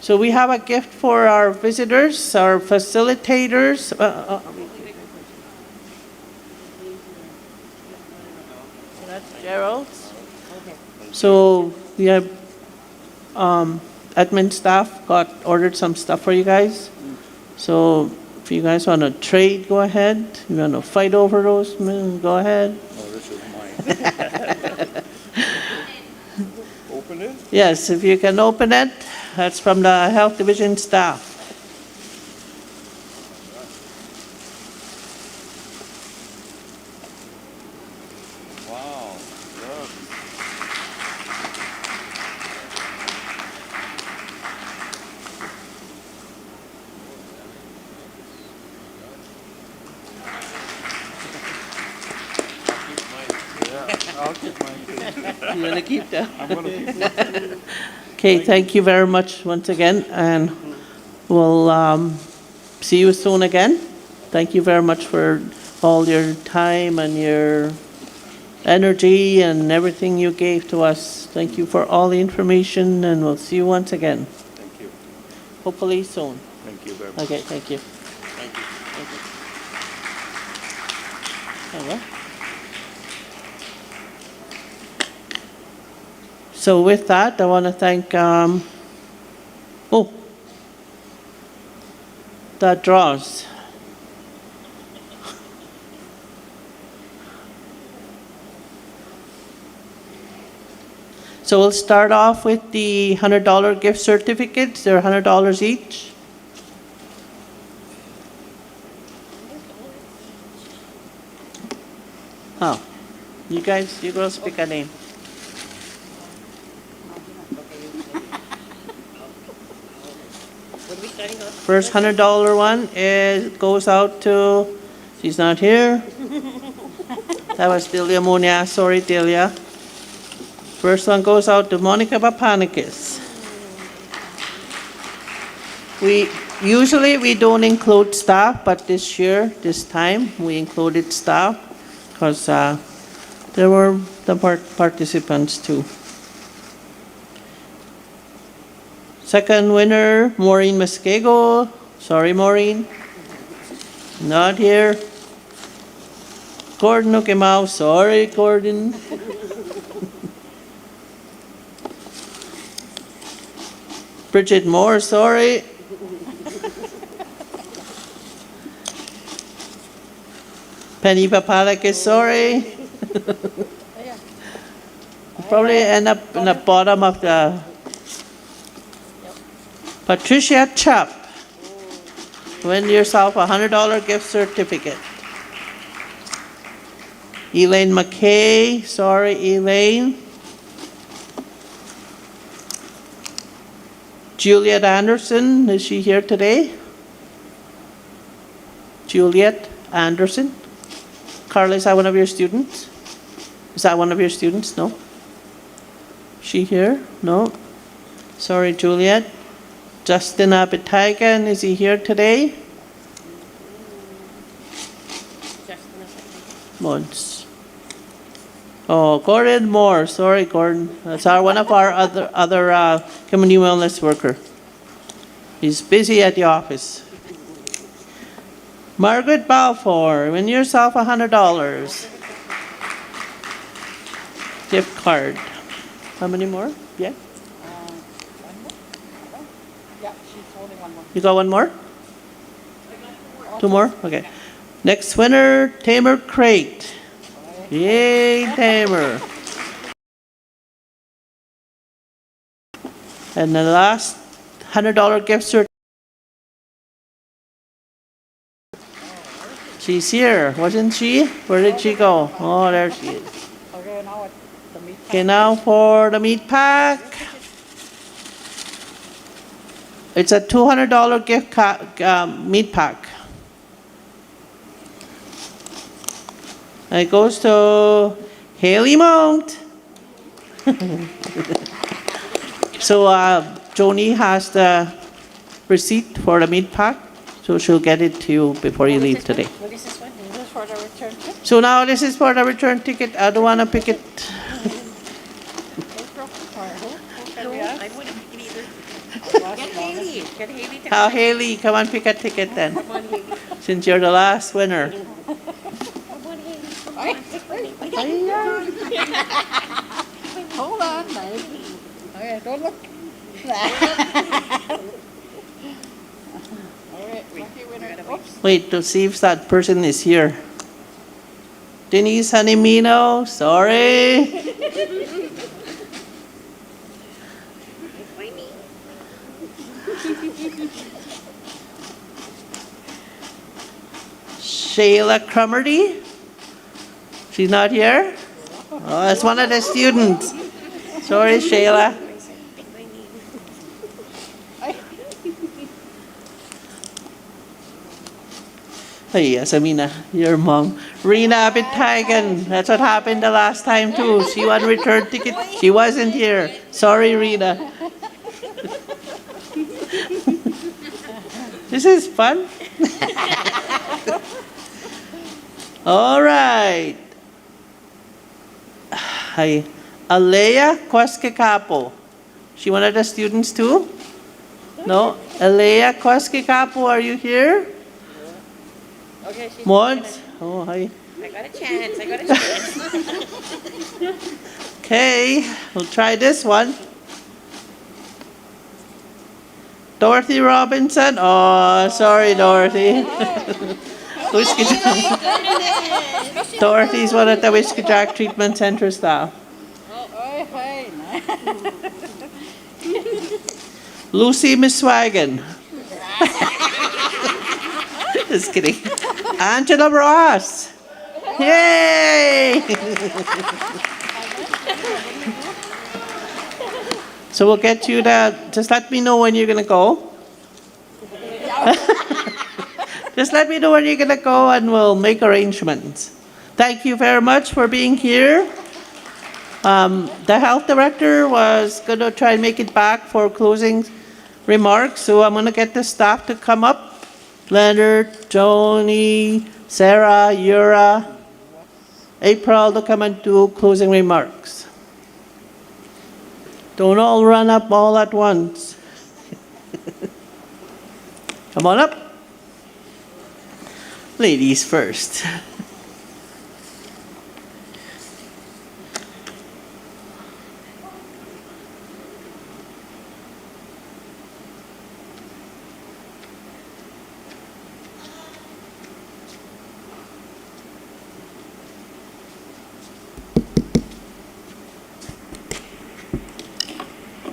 So we have a gift for our visitors, our facilitators. That's Gerald's. So we have admin staff ordered some stuff for you guys. So if you guys want to trade, go ahead. If you want to fight over those, go ahead. Oh, this is mine. Open it? Yes, if you can open it. That's from the Health Division staff. Wow. Good. I'll keep mine too. You want to keep that? I'm going to keep mine. Okay, thank you very much once again, and we'll see you soon again. Thank you very much for all your time and your energy and everything you gave to us. Thank you for all the information, and we'll see you once again, Thank you. hopefully soon. Thank you very much. Okay, thank you. Thank you. So with that, I want to thank, the draws. So we'll start off with the $100 gift certificates. They're $100 each. Oh, you girls pick a name. First $100 one goes out to, she's not here. That was Delia Munia. Sorry, Delia. First one goes out to Monica Papanikis. Usually we don't include staff, but this time, we included staff because there were the participants too. Second winner, Maureen Muskego. Sorry, Maureen. Not here. Gordon Okimau. Sorry, Gordon. Bridget Moore, sorry. Penny Papalakis, sorry. Probably end up in the bottom of the. Patricia Chupp, win yourself a $100 gift certificate. Elaine McKay, sorry Elaine. Juliet Anderson, is she here today? Juliet Anderson. Carla, is that one of your students? Is that one of your students? No? She here? No? Sorry, Juliet. Justin Abitagan, is he here today? Months. Oh, Gordon Moore. Sorry, Gordon. That's one of our other community wellness worker. He's busy at the office. Margaret Balfour, win yourself $100 gift card. How many more? Yeah. You got one more? Two more? Okay. Next winner, Tamer Crate. Yay, Tamer. And the last $100 gift cert. She's here, wasn't she? Where did she go? Oh, there she is. Okay, now for the meat pack. It's a $200 meat pack. And it goes to Haley Mount. So Joni has the receipt for the meat pack, so she'll get it to you before you leave today. What is this one? Is this for the return trip? So now this is for the return ticket. I don't want to pick it. I wouldn't pick it either. Get Haley. Get Haley to How Haley, come on, pick a ticket then, come on, Haley. since you're the last winner. Come on, Haley. Come on. Hold on, babe. Okay, don't look. Alright, lucky winner. Oops. Wait to see if that person is here. Denise Hanimino, sorry. Shayla Crummerty, she's not here? Oh, that's one of the students. Sorry, Shayla. Hey, yes, Amina, your mom. Rena Abitagan, that's what happened the last time too. She won return ticket. She wasn't here. Sorry, Rena. This is fun. All right. Hi. Alea Quasquecapo. She one of the students too? No? Alea Quasquecapo, are you here? Okay, she's Maud? Oh, hi. I got a chance. I got a chance. Okay, we'll try this one. Dorothy Robinson. Oh, sorry, Dorothy. Whiskey Jack. Dorothy's one of the Whiskey Jack Treatment Center staff. Oh, hey. Lucy Miswagon. Just kidding. Angela Ross. Yay! So we'll get you just let me know when you're going to go. Just let me know when you're going to go and we'll make arrangements. Thank you very much for being here. The health director was going to try and make it back for closing remarks, so I'm going to get the staff to come up. Leonard, Joni, Sarah, Yura, April to come and do closing remarks. Don't all run up all at once. Come on up. Ladies first.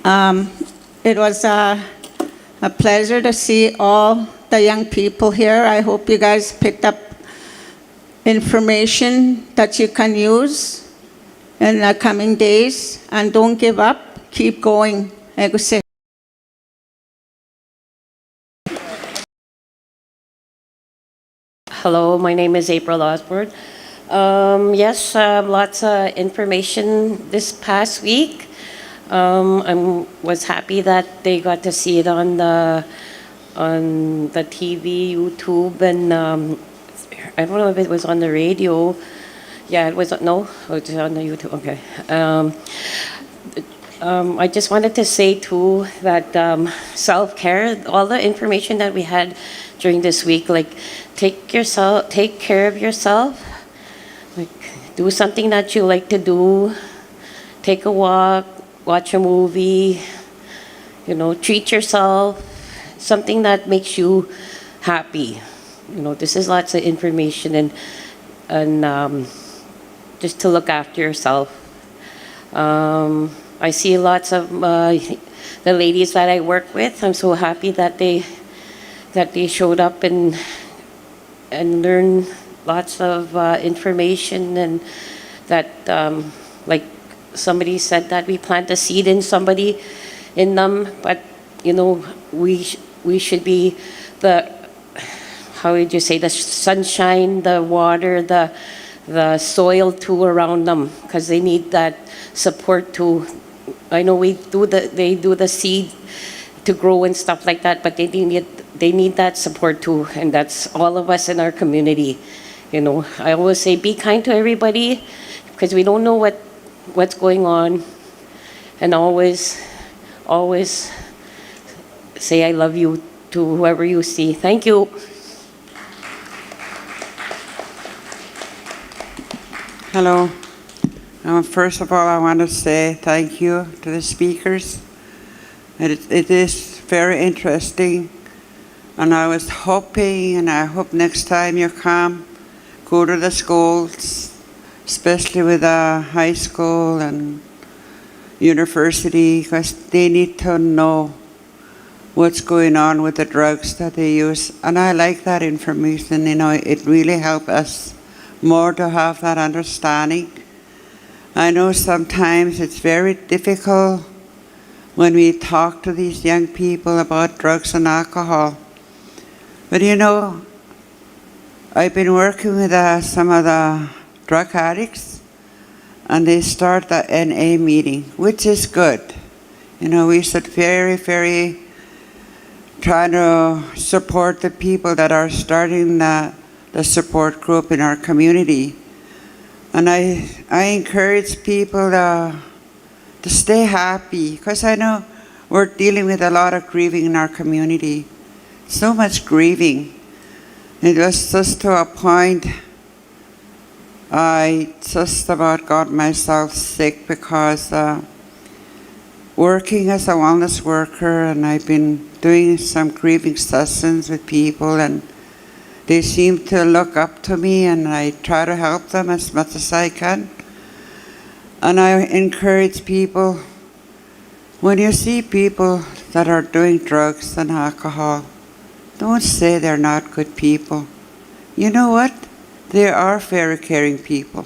It was a pleasure to see all the young people here. I hope you guys picked up information that you can use in the coming days. And don't give up. Keep going. Hello, my name is April Osborne. Yes, lots of information this past week. I was happy that they got to see it on the TV, YouTube, and I don't know if it was on the radio. Yeah, it was. No, it was on the YouTube. Okay. I just wanted to say too that self-care, all the information that we had during this week, like take care of yourself, like do something that you like to do, take a walk, watch a movie, treat yourself, something that makes you happy. This is lots of information and just to look after yourself. I see lots of the ladies that I work with. I'm so happy that they showed up and learned lots of information, and that like somebody said that we plant a seed in them, but we should be the, how would you say, the sunshine, the water, the soil too around them, because they need that support too. I know they do the seed to grow and stuff like that, but they need that support too, and that's all of us in our community. I always say be kind to everybody, because we don't know what's going on, and always say I love you to whoever you see. Thank you. Hello. First of all, I want to say thank you to the speakers. It is very interesting, and I was hoping, and I hope next time you come, go to the schools, especially with the high school and university, because they need to know what's going on with the drugs that they use. And I like that information. It really helps us more to have that understanding. I know sometimes it's very difficult when we talk to these young people about drugs and alcohol. But I've been working with some of the drug addicts, and they start the NA meeting, which is good. We should very, very try to support the people that are starting the support group in our community. And I encourage people to stay happy, because I know we're dealing with a lot of grieving in our community. So much grieving. It was just to a point I just about got myself sick, because working as a wellness worker, and I've been doing some grieving sessions with people, and they seem to look up to me, and I try to help them as much as I can. And I encourage people, when you see people that are doing drugs and alcohol, don't say they're not good people. You know what? They are very caring people.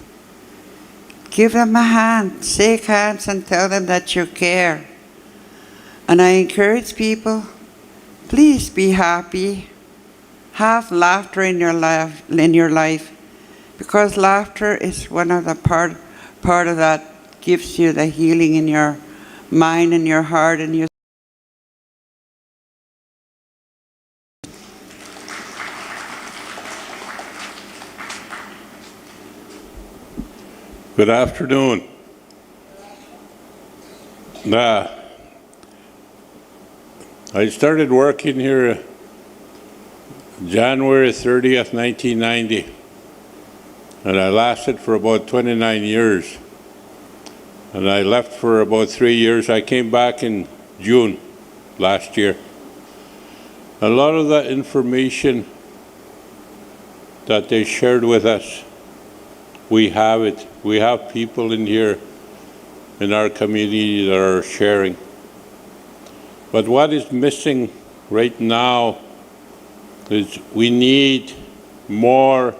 Give them a hand, shake hands, and tell them that you care. And I encourage people, please be happy. Have laughter in your life, because laughter is one of the part of that gives you the healing in your mind and your heart and your. Good afternoon. I started working here January 30th, 1990, and I lasted for about 29 years. And I left for about 3 years. I came back in June last year. A lot of the information that they shared with us, we have it. We have people in here in our community that are sharing. But what is missing right now is we need more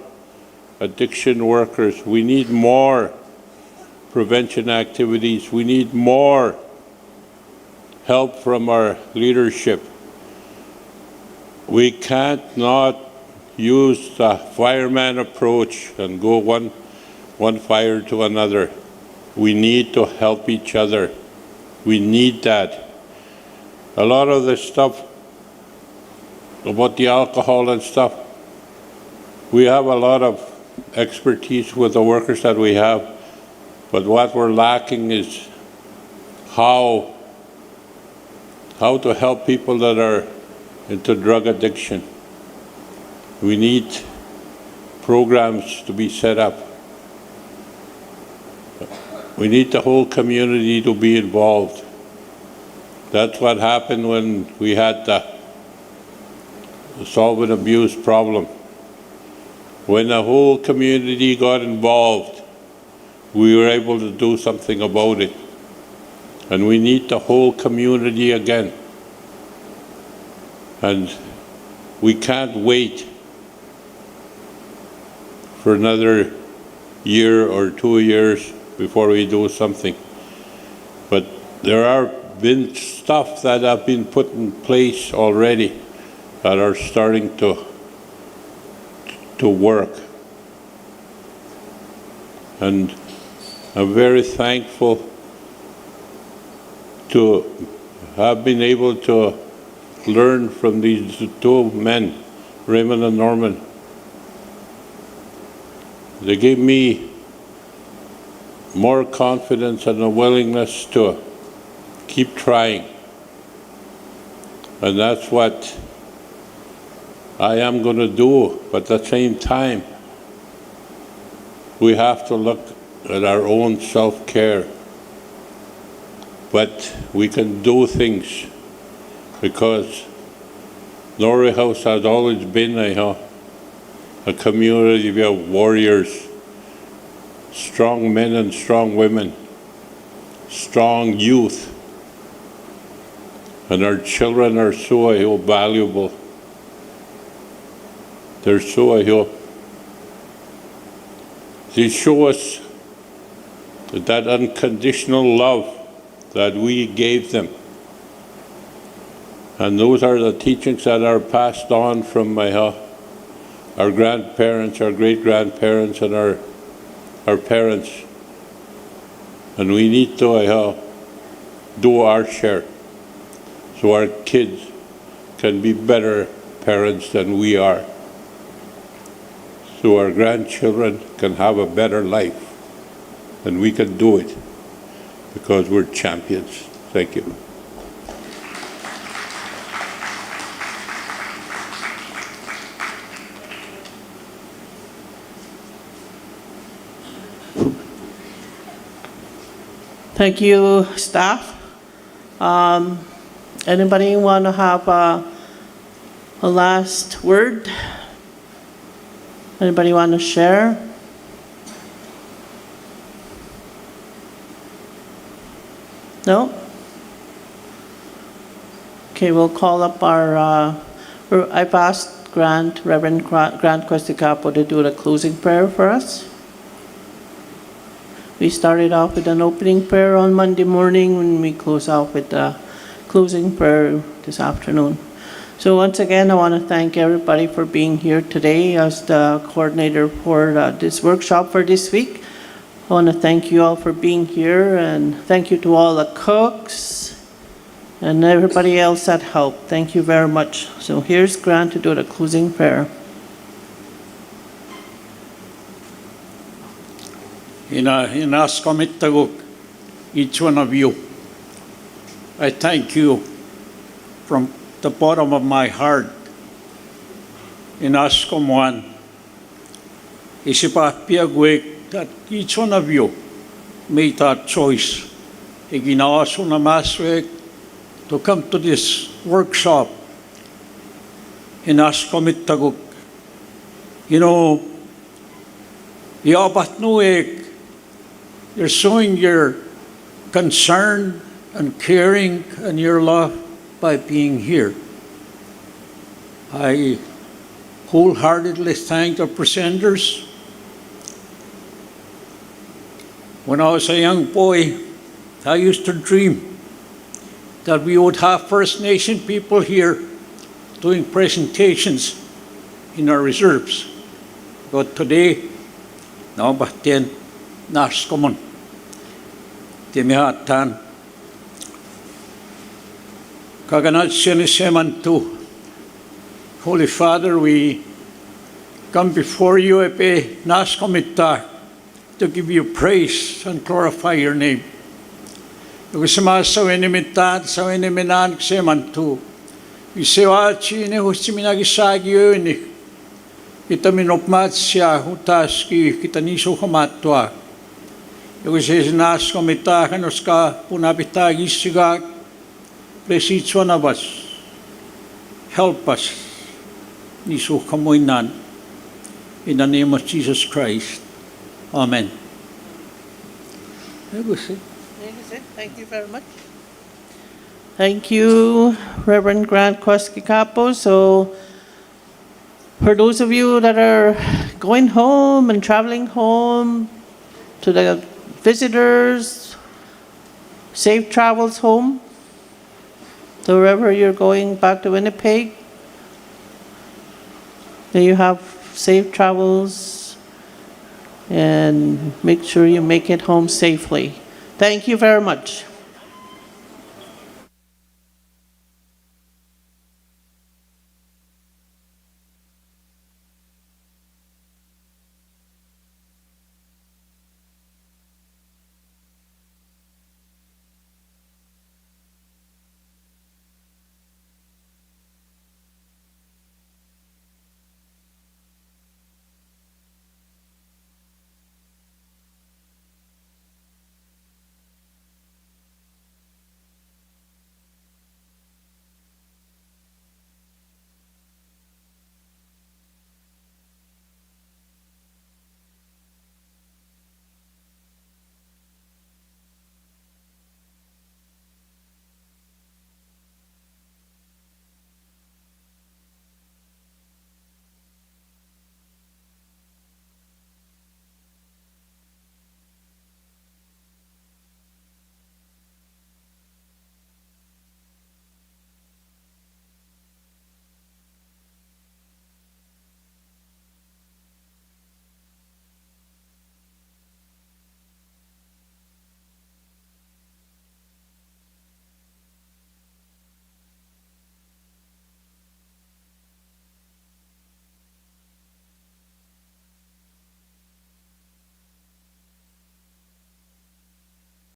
addiction workers. We need more prevention activities. We need more help from our leadership. We can't not use the fireman approach and go one fire to another. We need to help each other. We need that. A lot of the stuff about the alcohol and stuff, we have a lot of expertise with the workers that we have, but what we're lacking is how to help people that are into drug addiction. We need programs to be set up. We need the whole community to be involved. That's what happened when we had the solvent abuse problem. When the whole community got involved, we were able to do something about it. And we need the whole community again. And we can't wait for another year or 2 years before we do something. But there are been stuff that have been put in place already that are starting to work. And I'm very thankful to have been able to learn from these two men, Raymond and Norman. They gave me more confidence and a willingness to keep trying. And that's what I am going to do. But at the same time, we have to look at our own self-care. But we can do things because Norway House has always been a community of warriors, strong men and strong women, strong youth. And our children are so valuable. They're so they show us that unconditional love that we gave them. And those are the teachings that are passed on from our grandparents, our great-grandparents, and our parents. And we need to do our share so our kids can be better parents than we are. So our grandchildren can have a better life. And we can do it because we're champions. Thank you. Thank you, staff. Anybody want to have a last word? Anybody want to share? No? Okay, we'll call up I've asked Reverend Grant Cuesta-Capo to do the closing prayer for us. We started off with an opening prayer on Monday morning when we close off with the closing prayer this afternoon. So once again, I want to thank everybody for being here today as the coordinator for this workshop for this week. I want to thank you all for being here, and thank you to all the cooks and everybody else that helped. Thank you very much. So here's Grant to do the closing prayer. Inas komittaguk, each one of you. I thank you from the bottom of my heart. Inas komuan, isipat piagwek that each one of you made that choice. Iginawaso na maswek to come to this workshop. Inas komittaguk. You know, yabat nuek, you're showing your concern and caring and your love, by being here. I wholeheartedly thank the presenters. When I was a young boy, I used to dream that we would have First Nation people here doing presentations in our reserves. But today, naubahtian narskomon. Timihatan. Kaganat sinisemantu. Holy Father, we come before you epe naskomita to give you praise and glorify your name. Kusama sa wenimitat sa weniminan semantu. Isewachi ne husiminagisagi yoni. Kita minopmat siya hutaski kita niso kamatwa. Kusama naskomita kanoska punapitagi sigag. Please each one of us help us niso kamoinan. In the name of Jesus Christ. Amen. That was it. Thank you very much. Thank you, Reverend Grant Koski-Capo. So, for those of you that are going home and traveling home, to the visitors, safe travels home, to wherever you're going back to Winnipeg. May you have safe travels and make sure you make it home safely. Thank you very much.